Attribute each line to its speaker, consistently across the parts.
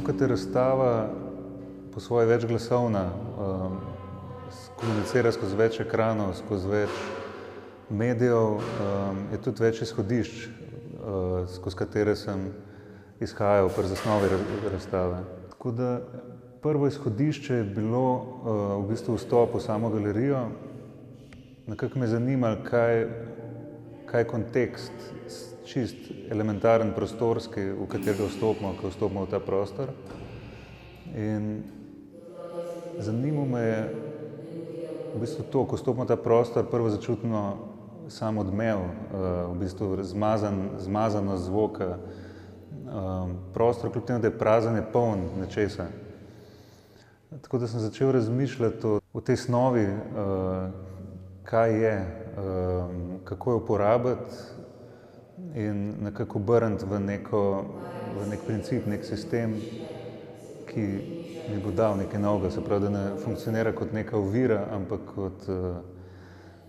Speaker 1: kot je razstava po svoje večglasovna, komunicira skozi več ekranov, skozi več medijev, je tudi več izhodišč, skozi katere sem izhajal pri zasnovi razstave. Tako da prvo izhodišče je bilo v bistvu vstop v samo galerijo. Nekako me je zanimalo, kaj je kontekst, čist elementaren prostorski, v katerega vstopimo, ko vstopimo v ta prostor. In zanimalo me je v bistvu to, ko vstopimo v ta prostor, prvo začutimo sam odmev, v bistvu zmazanost zvoka. Prostor, kljub temu, da je prazen, je poln nečesa. Tako da sem začel razmišljati o tej snovi, kaj je, kako jo uporabiti in nekako obrniti v nek princip, nek sistem, ki mi bo dal nekaj novega, se pravi, da ne funkcionira kot neka ovira, ampak kot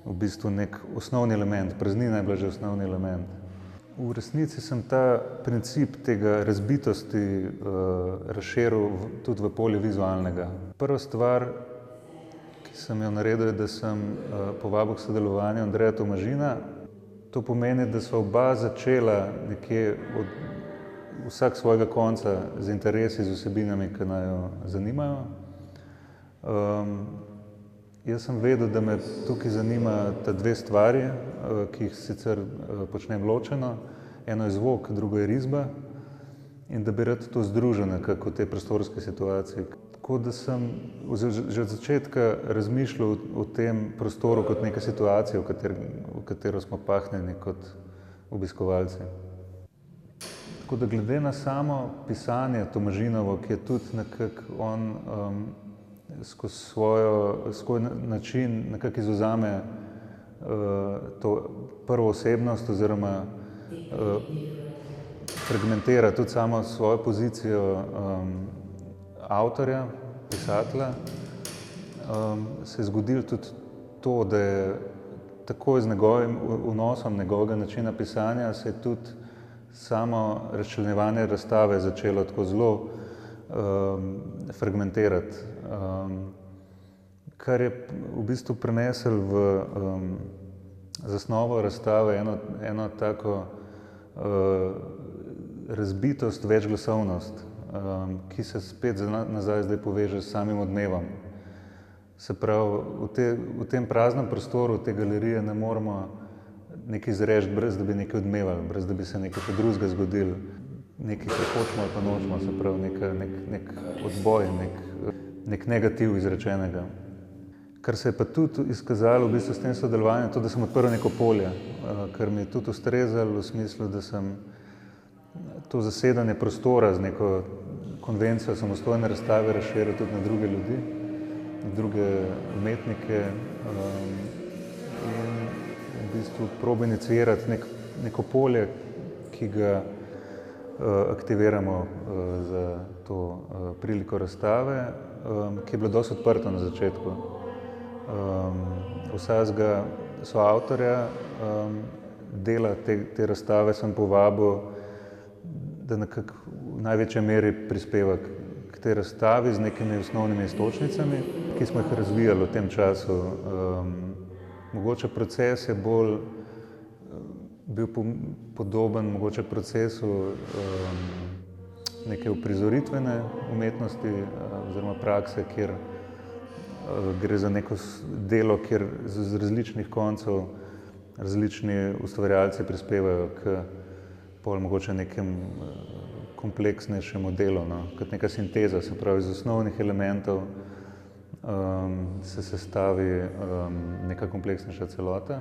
Speaker 1: v bistvu nek osnovni element. Praznina je bila že osnovni element. V resnici sem ta princip tega razbitosti razširil tudi v polje vizualnega. Prva stvar, ki sem jo naredil, je, da sem povabil k sodelovanju Andreja Tomažina. To pomeni, da sva oba začela nekje od vsak svojega konca z interesi, z vsebinami, ki naju zanimajo. Jaz sem vedel, da me tukaj zanimata dve stvari, ki jih sicer počnem ločeno. Eno je zvok, drugo je risba. In da bi rad to združil nekako v tej prostorski situaciji. Tako da sem že od začetka razmišljal o tem prostoru kot neka situacija, v katero smo pahnjeni kot obiskovalci. Tako da glede na samo pisanje Tomažinovo, ki je tudi nekako on skozi svoj način nekako izvzame to prvo osebnost oziroma fragmentira tudi samo svojo pozicijo avtorja, pisatelja, se je zgodilo tudi to, da je takoj z njegovim vnosom, njegovega načina pisanja se je tudi samo razčlenjevanje razstave začelo tako zelo fragmentirati, kar je v bistvu prineslo v zasnovo razstave eno tako razbitost, večglasovnost, ki se spet nazaj zdaj poveže s samim odmevom. Se pravi, v tem praznem prostoru te galerije ne moremo nekaj izreči, brez da bi nekaj odmevali, brez da bi se nekaj še drugega zgodilo. Nekaj, kar hočemo ali pa nočemo, se pravi nek odboj, nek negativ izrečenega. Kar se je pa tudi izkazalo v bistvu s tem sodelovanjem, to, da sem odprl neko polje, kar mi je tudi ustrezalo v smislu, da sem to zasedanje prostora z neko konvencijo samostojne razstave razširil tudi na druge ljudi, na druge umetnike in v bistvu probo inicirati neko polje, ki ga aktiviramo za to priliko razstave, ki je bilo dosti odprto na začetku. Vsakega soavtorja dela te razstave sem povabil, da nekako v največji meri prispeva k tej razstavi z nekimi osnovnimi iztočnicami, ki smo jih razvijali v tem času. Mogoče proces je bolj bil podoben mogoče procesu neke uprizoritvene umetnosti oziroma prakse, kjer gre za neko delo, kjer z različnih koncev različni ustvarjalci prispevajo k pol mogoče nekem kompleksnejšemu delu, kot neka sinteza, se pravi iz osnovnih elementov se sestavi neka kompleksnejša celota.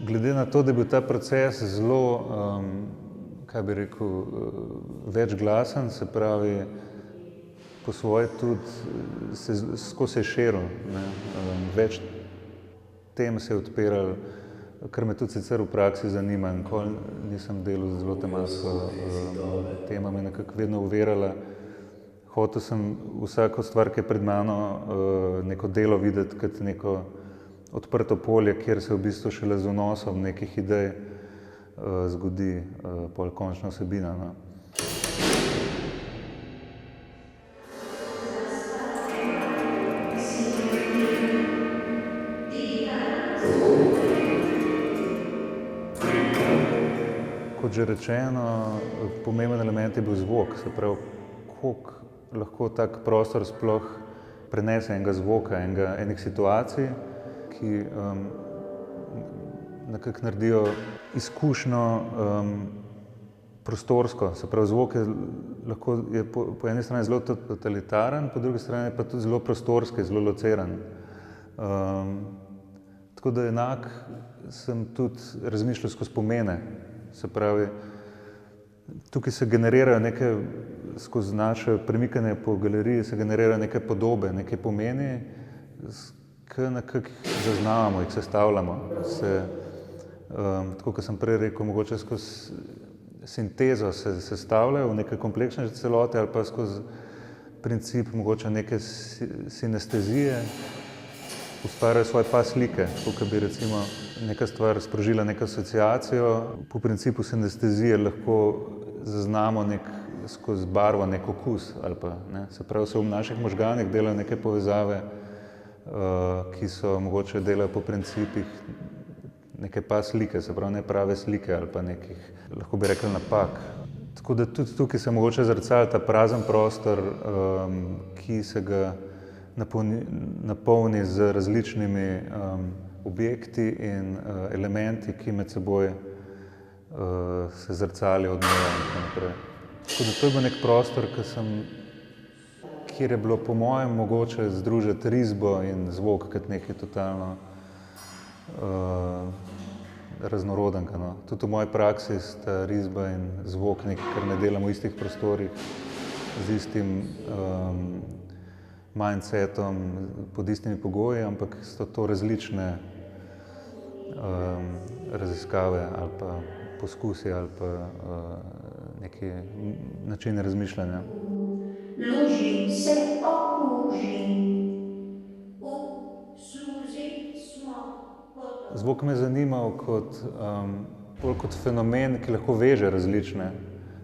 Speaker 1: Glede na to, da je bil ta proces zelo, kaj bi rekel, večglasen, se pravi po svoje tudi skozi se je širil, več tem se je odpiralo, kar me tudi sicer v praksi zanima. Nikoli nisem delal z zelo tematsko tema, me nekako vedno uverjala. Hotel sem vsako stvar, ki je pred mano, neko delo videti kot neko odprto polje, kjer se v bistvu šele z vnosom nekih idej zgodi pol končna vsebina. že rečeno, pomemben element je bil zvok, se pravi, koliko lahko tak prostor sploh prenese enega zvoka, enih situacij, ki nekako naredijo izkušnjo prostorsko. Se pravi, zvok je po eni strani zelo totalitaren, po drugi strani pa tudi zelo prostorski, zelo lociran. Tako da enak sem tudi razmišljal skozi pomene. Se pravi, tukaj se generirajo neke, skozi naše premikanje po galeriji se generirajo neke podobe, neke pomeni, ki nekako zaznavamo, jih sestavljamo. Tako kot sem prej rekel, mogoče skozi sintezo se sestavljajo v neke kompleksne celote ali pa skozi princip mogoče neke sinestezije ustvarjajo svoje pas slike, kot bi recimo neka stvar sprožila neko asociacijo. Po principu sinestezije lahko zaznamo skozi barvo nek okus ali pa, ne. Se pravi, se v naših možganih delajo neke povezave, ki so mogoče delajo po principih neke pas slike, se pravi, ne prave slike ali pa nekih, lahko bi rekli, napak. Tako da tudi tukaj se mogoče zrcali ta prazen prostor, ki se ga napolni z različnimi objekti in elementi, ki med seboj se zrcalijo od nje in tako naprej. Tako da to je bil nek prostor, kjer je bilo po mojem mogoče združiti risbo in zvok kot nekaj totalno raznorodenega, no. Tudi v moji praksi sta risba in zvok nekaj, kar ne delamo v istih prostorih, z istim mindsetom, pod istimi pogoji, ampak so to različne raziskave ali pa poskusi ali pa neki načini razmišljanja.
Speaker 2: Luži se okruži, v sluzi smo.
Speaker 1: Zvok me je zanimal bolj kot fenomen, ki lahko veže različne.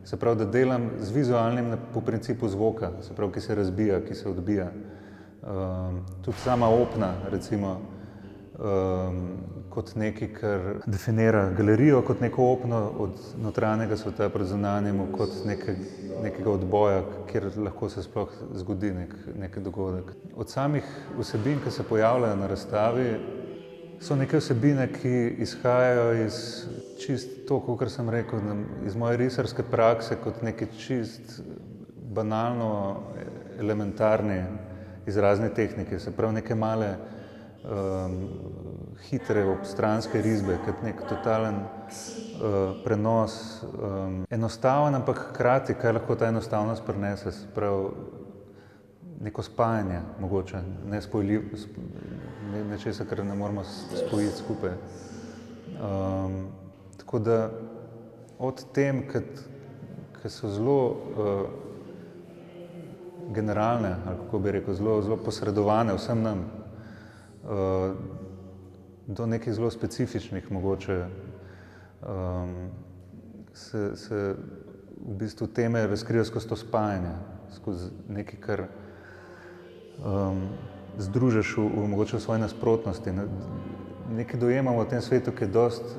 Speaker 1: Se pravi, da delam z vizualnim po principu zvoka, se pravi, ki se razbija, ki se odbija. Tudi sama opna, recimo, kot nekaj, kar definira galerijo kot neko opno od notranjega sveta pred zunanjim, kot nekega odboja, kjer lahko se sploh zgodi nek dogodek. Od samih vsebin, ki se pojavljajo na razstavi, so neke vsebine, ki izhajajo iz čist to, kakor sem rekel, iz moje risarske prakse, kot neki čist banalno elementarni izrazne tehnike, se pravi neke male hitre obstranske risbe, kot nek totalen prenos, enostaven, ampak hkrati, kaj lahko ta enostavnost prinese, se pravi neko spajanje, mogoče, nečesa, kar ne moramo spojiti skupaj. Tako da od tem, ki so zelo generalne, ali kako bi rekel, zelo posredovane vsem nam, do nekih zelo specifičnih mogoče, se v bistvu teme razkrijo skozi to spajanje, skozi nekaj, kar združiš mogoče v svoji nasprotnosti. Nekaj dojemamo v tem svetu, ki je dosti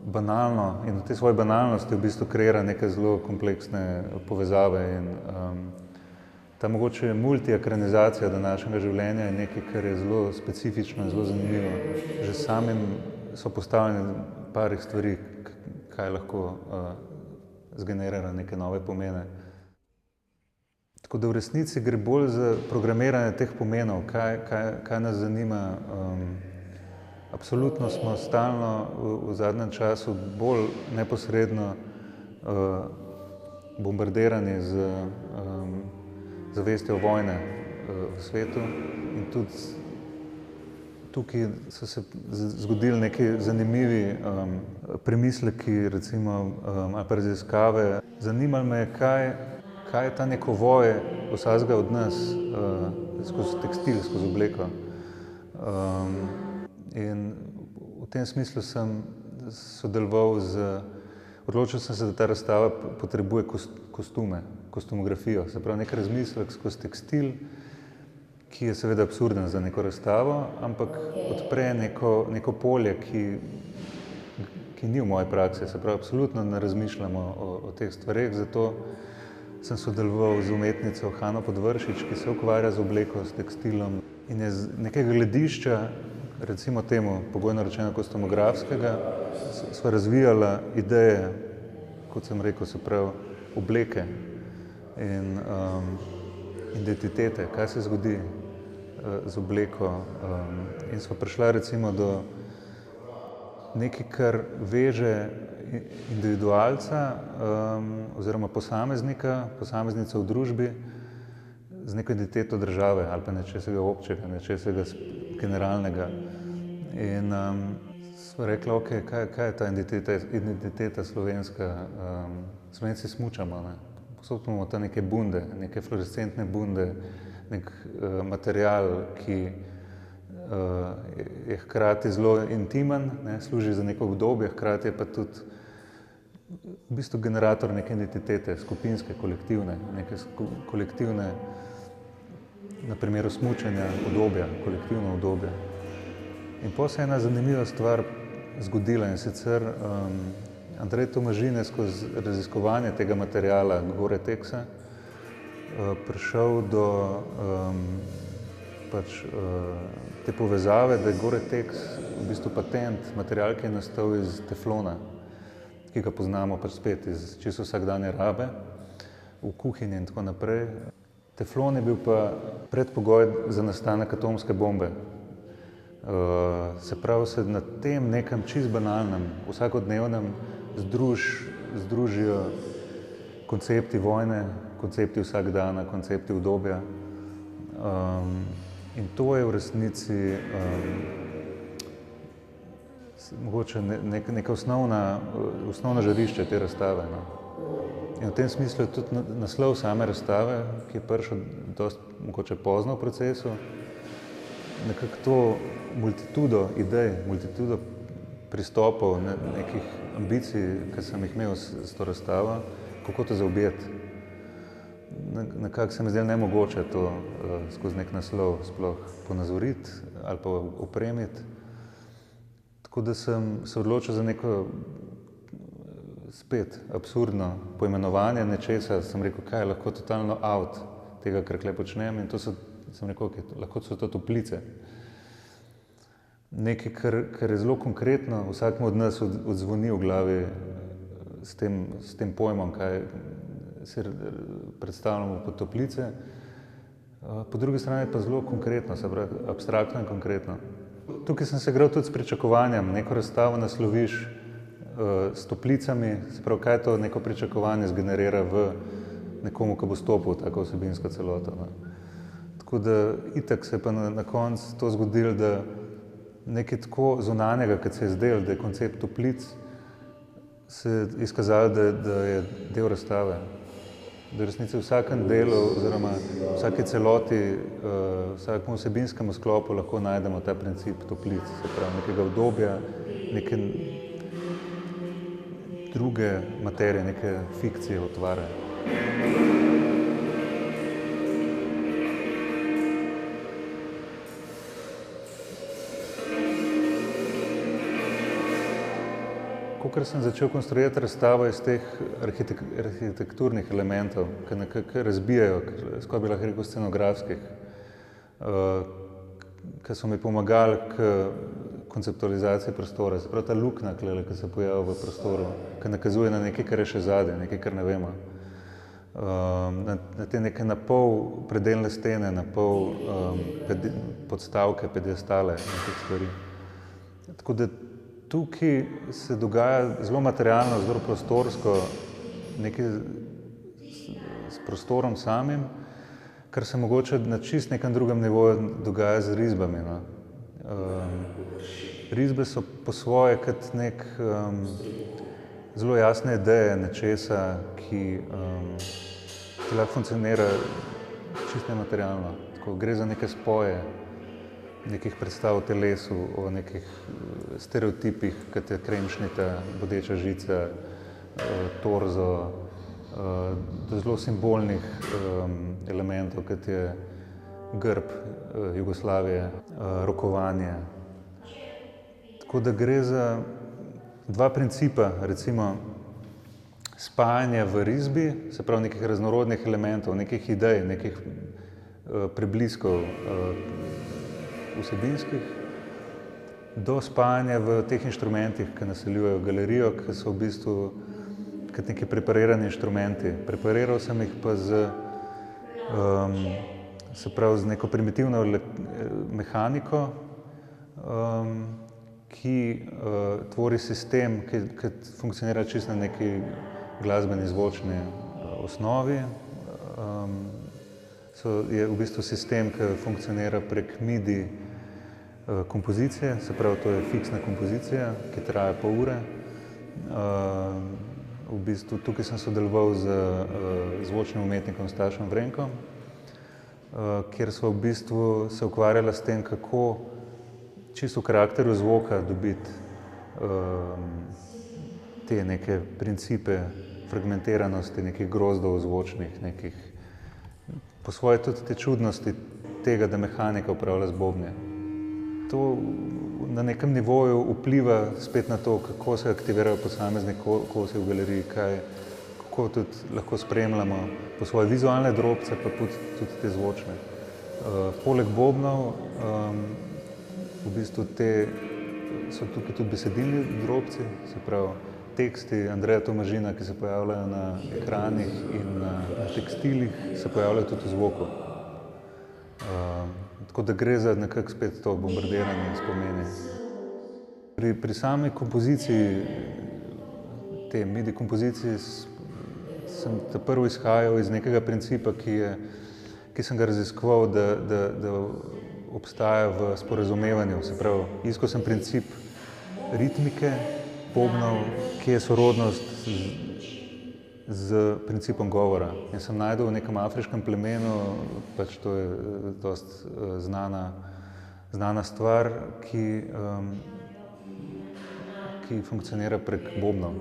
Speaker 1: banalno in v tej svoji banalnosti v bistvu kreira neke zelo kompleksne povezave in ta mogoče multiekranizacija današnjega življenja je nekaj, kar je zelo specifično in zelo zanimivo. Že samim so postavljene parih stvari, kaj lahko zgenerira neke nove pomene. Tako da v resnici gre bolj za programiranje teh pomenov, kaj nas zanima. Absolutno smo stalno v zadnjem času bolj neposredno bombardirani z zavestjo vojne v svetu in tudi tukaj so se zgodili neki zanimivi premisleki, recimo, ali pa raziskave. Zanimalo me je, kaj je ta neko voj vsakega od nas skozi tekstil, skozi obleko. In v tem smislu sem sodeloval odločil sem se, da ta razstava potrebuje kostume, kostumografijo, se pravi nek razmislek skozi tekstil, ki je seveda absurden za neko razstavo, ampak odpre neko polje, ki ni v moji praksi, se pravi, absolutno ne razmišljamo o teh stvareh, zato sem sodeloval z umetnico Hano Podvršič, ki se ukvarja z obleko, s tekstilom in je z nekega gledišča, recimo temu pogojno rečeno kostumografskega, sva razvijala ideje, kot sem rekel, se pravi, obleke in identitete, kaj se zgodi z obleko. In sva prišla recimo do nekaj, kar veže individualca oziroma posameznico v družbi z neko identiteto države ali pa nečesega občega, nečesega generalnega. In sva rekla, ok, kaj je ta identiteta slovenska? Slovenci smučamo, ne? Povsod imamo tam neke bunde, neke fluorescentne bunde, nek material, ki je hkrati zelo intimen, ne, služi za neko obdobje, hkrati je pa tudi v bistvu generator neke identitete, skupinske, kolektivne, neke kolektivne, na primeru smučanja, obdobja, kolektivno obdobje. In potem se je ena zanimiva stvar zgodila, in sicer Andrej Tomažin je skozi raziskovanje tega materiala Gore-Texa prišel do te povezave, da je Gore-Tex v bistvu patent, material, ki je nastal iz teflona, ki ga poznamo pač spet iz čisto vsakdanje rabe, v kuhinji in tako naprej. Teflon je bil pa predpogoj za nastanek atomske bombe. Se pravi, se na tem nekem čisto banalnem, vsakodnevnem združijo koncepti vojne, koncepti vsakdana, koncepti obdobja. In to je v resnici mogoče neka osnovna žarišče te razstave, no. In v tem smislu je tudi naslov same razstave, ki je prišel dosti mogoče pozno v procesu, nekako to multitudo idej, multitudo pristopov, nekih ambicij, ki sem jih imel s to razstavo, kako to zaobjeti. Nekako se mi zdelo nemogoče to skozi nek naslov sploh ponazoriti ali pa opremiti. Tako da sem se odločil za neko spet absurdno poimenovanje nečesa. Sem rekel, kaj je lahko totalno out tega, kar tukaj počnem, in to sem rekel, okay, lahko so to toplice. Nekaj, kar je zelo konkretno, vsakemu od nas odzvoni v glavi s tem pojmom, kaj si predstavljamo pod toplice. Po drugi strani pa zelo konkretno, se pravi abstraktno in konkretno. Tukaj sem se igral tudi s pričakovanjem, neko razstavo nasloviš s toplicami, se pravi, kaj to neko pričakovanje zgenerira v nekomu, ki bo stopil v tako vsebinsko celoto, ne. Tako da itak se je pa na koncu to zgodilo, da nekaj tako zunanjega, kot se je zdelo, da je koncept toplic, se je izkazalo, da je del razstave. Da v resnici v vsakem delu oziroma vsaki celoti, vsakem vsebinskemu sklopu lahko najdemo ta princip toplic, se pravi nekega obdobja, neke druge materije, neke fikcije utvare. Kakor sem začel konstruirati razstavo iz teh arhitekturnih elementov, ki nekako razbijajo, skoraj bi lahko rekel scenografskih, ki so mi pomagali k konceptualizaciji prostora. Se pravi ta luknja, ki se pojavlja v prostoru, ki nakazuje na nekaj, kar je še zadaj, nekaj, kar ne vemo. Na te neke napol predelne stene, napol podstavke, pedestale in teh stvari. Tako da tukaj se dogaja zelo materialno, zelo prostorsko, nekaj s prostorom samim, kar se mogoče na čist nekem drugem nivoju dogaja z risbami, no. Risbe so po svoje kot nek zelo jasne ideje nečesa, ki lahko funkcionira čisto nematerialno. Tako gre za neke spoje nekih predstav o telesu, o nekih stereotipih, kot je kremšnita, bodeča žica, torzo, do zelo simbolnih elementov, kot je grb Jugoslavije, rokovanje. Tako da gre za dva principa, recimo spajanje v risbi, se pravi nekih raznorodnih elementov, nekih idej, nekih prebliskov vsebinskih, do spajanja v teh inštrumentih, ki naseljujejo galerijo, ki so v bistvu kot neki preparirani inštrumenti. Prepariral sem jih pa se pravi, z neko primitivno mehaniko, ki tvori sistem, ki funkcionira čisto na neki glasbeni zvočni osnovi. Je v bistvu sistem, ki funkcionira prek MIDI kompozicije, se pravi, to je fiksna kompozicija, ki traja pol ure. V bistvu tukaj sem sodeloval z zvočnim umetnikom Stašom Vrenkom, kjer sva v bistvu se ukvarjala s tem, kako čisto v karakteru zvoka dobiti te neke principe fragmentiranosti, nekih grozdov zvočnih, nekih po svoje tudi te čudnosti tega, da mehanika upravlja z bobni. To na nekem nivoju vpliva spet na to, kako se aktivirajo posamezni kosi v galeriji, kako tudi lahko spremljamo po svoje vizualne drobce, pa tudi te zvočne. Poleg bobnov v bistvu so tukaj tudi besedilni drobci, se pravi teksti Andreja Tomažina, ki se pojavljajo na ekranih in na tekstilih, se pojavljajo tudi v zvoku. Tako da gre za nekako spet to bombardiranje spomeni. Pri sami kompoziciji, te MIDI kompoziciji, sem prvo izhajal iz nekega principa, ki sem ga raziskoval, da obstaja v sporazumevanju. Se pravi, iskal sem princip ritmike, bobnov, ki je sorodnost z principom govora. In sem našel v nekem afriškem plemenu, pač to je dosti znana stvar, ki funkcionira prek bobnov.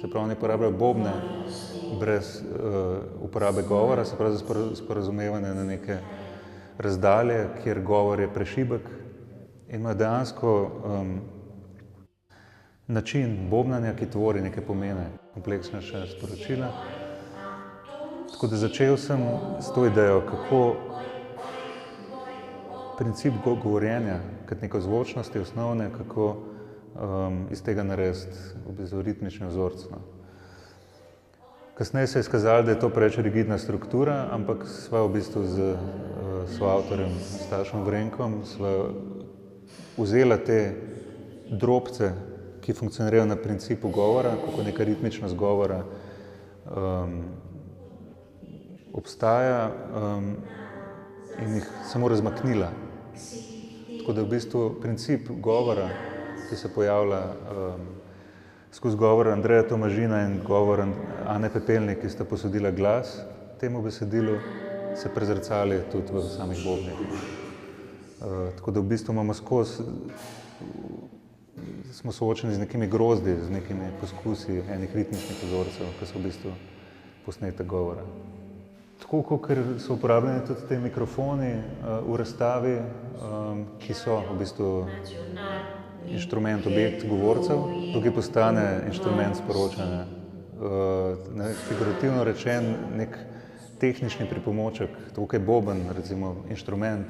Speaker 1: Se pravi, oni uporabljajo bobne brez uporabe govora, se pravi za sporazumevanje na neke razdalje, kjer govor je prešibek in ima dejansko način bobnanja, ki tvori neke pomene, kompleksnejše sporočila. Tako da začel sem s to idejo, kako princip govorjenja kot neko zvočnosti osnovne, kako iz tega narediti v bistvu ritmični vzorec. Kasneje se je izkazalo, da je to preveč rigidna struktura, ampak sva v bistvu s soavtorjem Stašom Vrenkom sva vzela te drobce, ki funkcionirajo na principu govora, kako neka ritmičnost govora obstaja in jih samo razmaknila. Tako da v bistvu princip govora, ki se pojavlja skozi govor Andreja Tomažina in govor Ane Pepelnik, ki sta posodila glas temu besedilu, se prezrcali tudi v samih bobnih. Tako da v bistvu imamo smo soočeni z nekimi grozdi, z nekimi poskusi enih ritmičnih vzorcev, ki so v bistvu posnetek govora. Tako kot so uporabljeni tudi te mikrofoni v razstavi, ki so v bistvu inštrument, objekt govorcev, tukaj postane inštrument sporočanja. Figurativno rečen, nek tehnični pripomoček, tukaj boben, recimo inštrument,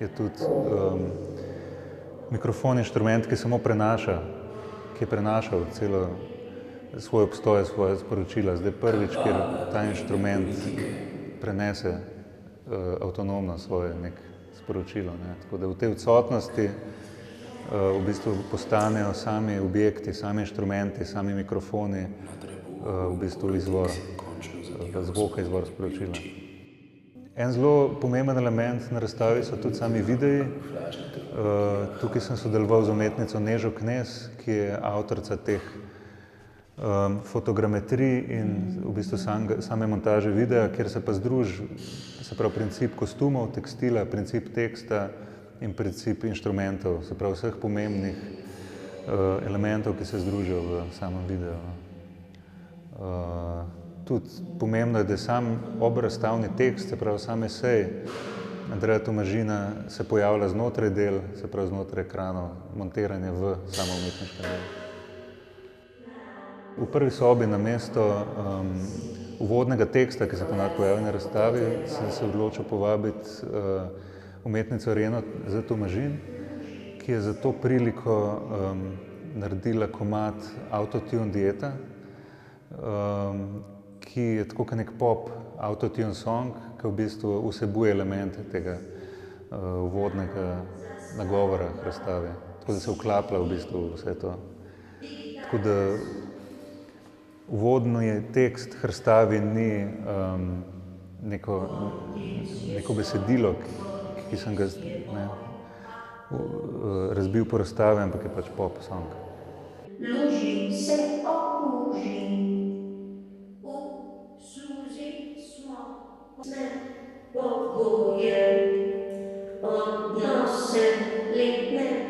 Speaker 1: je tudi mikrofon inštrument, ki samo prenaša, ki je prenašal celo svoj obstoj, svoje sporočila. Zdaj prvič, kjer ta inštrument prenese avtonomno svoje nek sporočilo. Tako da v tej odsotnosti v bistvu postanejo sami objekti, sami inštrumenti, sami mikrofoni v bistvu izvor zvoka, izvor sporočila. En zelo pomemben element na razstavi so tudi sami videi. Tukaj sem sodeloval z umetnico Nežo Knez, ki je avtorica teh fotogrametrij in v bistvu same montaže videa, kjer se pa združi, se pravi, princip kostumov, tekstila, princip teksta in princip inštrumentov, se pravi vseh pomembnih elementov, ki se združijo v samem videu. Tudi pomembno je, da je sam obrazstavni tekst, se pravi sam esej Andreja Tomažina se pojavlja znotraj del, se pravi znotraj ekranov, montiranje v samo umetniškem delu. V prvi sobi na mesto uvodnega teksta, ki se ponavadi pojavi na razstavi, sem se odločil povabiti umetnico Reno Zatomažin, ki je za to priliko naredila komad Autotune Dieta, ki je tako kot nek pop autotune song, ki v bistvu vsebuje elemente tega uvodnega nagovora razstave. Tako da se vklaplja v bistvu vse to. Tako da uvodni tekst razstavi ni neko besedilo, ki sem ga razbil po razstavi, ampak je pač pop song.
Speaker 2: Luži se okuži, suzi smo ne pogoje, odnose letne